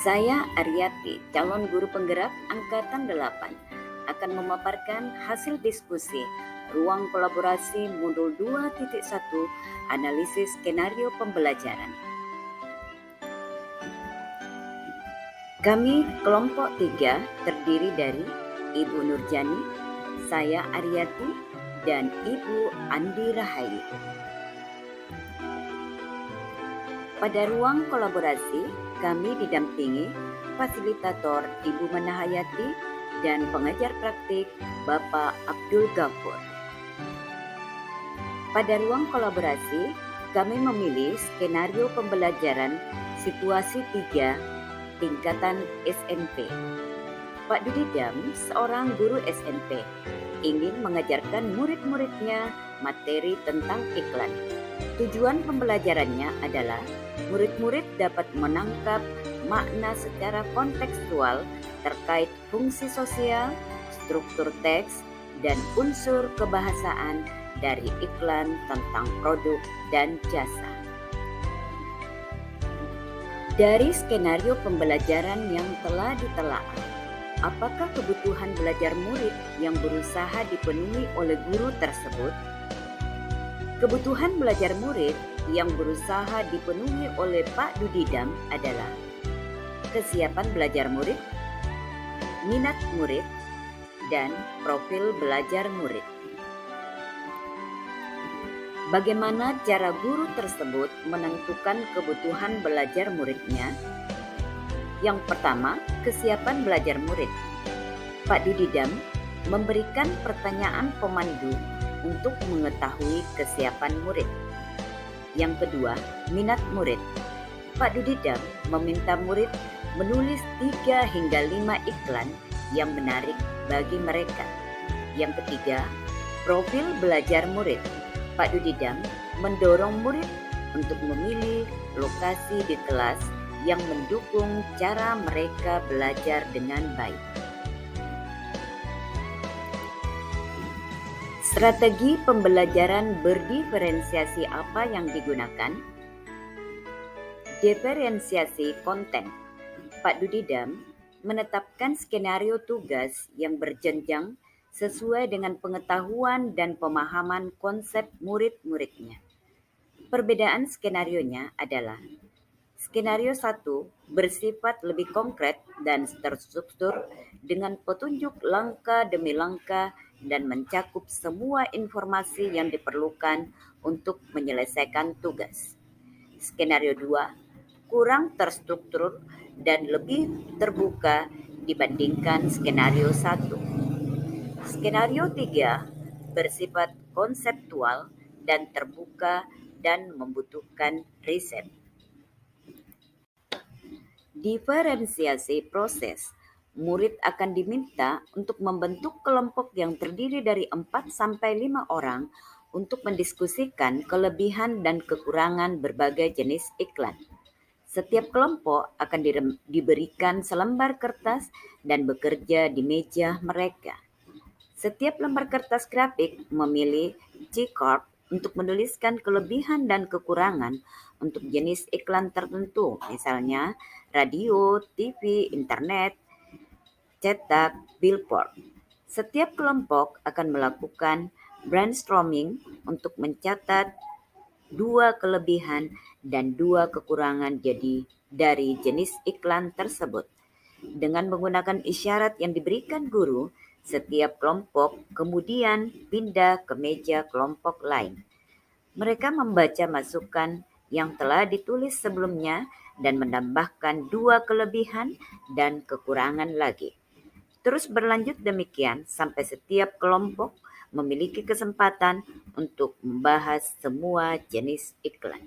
Saya Aryati, calon guru penggerak Angkatan 8, akan memaparkan hasil diskusi Ruang Kolaborasi Modul 2.1 Analisis Skenario Pembelajaran. Kami kelompok 3 terdiri dari Ibu Nurjani, saya Aryati, dan Ibu Andi Rahayu. Pada ruang kolaborasi, kami didampingi fasilitator Ibu Manahayati dan pengajar praktik Bapak Abdul Ghafur. Pada ruang kolaborasi, kami memilih skenario pembelajaran situasi 3 tingkatan SMP. Pak Dudidam, seorang guru SMP, ingin mengajarkan murid-muridnya materi tentang iklan. Tujuan pembelajarannya adalah murid-murid dapat menangkap makna secara kontekstual terkait fungsi sosial, struktur teks, dan unsur kebahasaan dari iklan tentang produk dan jasa. Dari skenario pembelajaran yang telah ditelaah, apakah kebutuhan belajar murid yang berusaha dipenuhi oleh guru tersebut? Kebutuhan belajar murid yang berusaha dipenuhi oleh Pak Dudidam adalah kesiapan belajar murid, minat murid, dan profil belajar murid. Bagaimana cara guru tersebut menentukan kebutuhan belajar muridnya? Yang pertama, kesiapan belajar murid. Pak Dudidam memberikan pertanyaan pemandu untuk mengetahui kesiapan murid. Yang kedua, minat murid. Pak Dudidam meminta murid menulis 3 hingga 5 iklan yang menarik bagi mereka. Yang ketiga, profil belajar murid. Pak Dudidam mendorong murid untuk memilih lokasi di kelas yang mendukung cara mereka belajar dengan baik. Strategi pembelajaran berdiferensiasi apa yang digunakan? Diferensiasi konten. Pak Dudidam menetapkan skenario tugas yang berjenjang sesuai dengan pengetahuan dan pemahaman konsep murid-muridnya. Perbedaan skenarionya adalah skenario 1 bersifat lebih konkret dan terstruktur dengan petunjuk langkah demi langkah dan mencakup semua informasi yang diperlukan untuk menyelesaikan tugas. Skenario 2 kurang terstruktur dan lebih terbuka dibandingkan skenario 1. Skenario 3 bersifat konseptual dan terbuka dan membutuhkan riset. Diferensiasi proses. Murid akan diminta untuk membentuk kelompok yang terdiri dari 4-5 orang untuk mendiskusikan kelebihan dan kekurangan berbagai jenis iklan. Setiap kelompok akan diberikan selembar kertas dan bekerja di meja mereka. Setiap lembar kertas grafik memilih C-Corp untuk menuliskan kelebihan dan kekurangan untuk jenis iklan tertentu, misalnya radio, TV, internet, cetak, billboard. Setiap kelompok akan melakukan brainstorming untuk mencatat 2 kelebihan dan 2 kekurangan dari jenis iklan tersebut. Dengan menggunakan isyarat yang diberikan guru, setiap kelompok kemudian pindah ke meja kelompok lain. Mereka membaca masukan yang telah ditulis sebelumnya dan menambahkan 2 kelebihan dan kekurangan lagi. Terus berlanjut demikian sampai setiap kelompok memiliki kesempatan untuk membahas semua jenis iklan.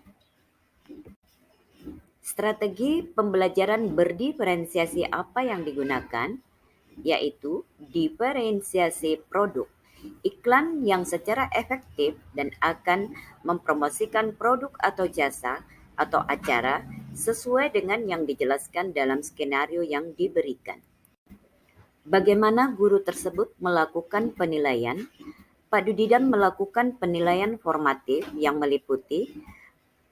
Strategi pembelajaran berdiferensiasi apa yang digunakan? Yaitu diferensiasi produk. Iklan yang secara efektif dan akan mempromosikan produk atau jasa atau acara sesuai dengan yang dijelaskan dalam skenario yang diberikan. Bagaimana guru tersebut melakukan penilaian? Pak Dudidam melakukan penilaian formatif yang meliputi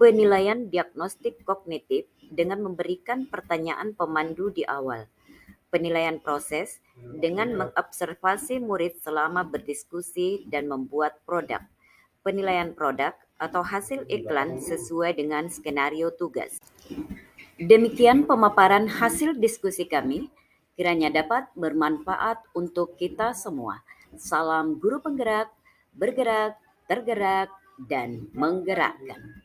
penilaian diagnostik kognitif dengan memberikan pertanyaan pemandu di awal. Penilaian proses dengan mengobservasi murid selama berdiskusi dan membuat produk. Penilaian produk atau hasil iklan sesuai dengan skenario tugas. Demikian pemaparan hasil diskusi kami, kiranya dapat bermanfaat untuk kita semua. Salam guru penggerak, bergerak, tergerak, dan menggerakkan.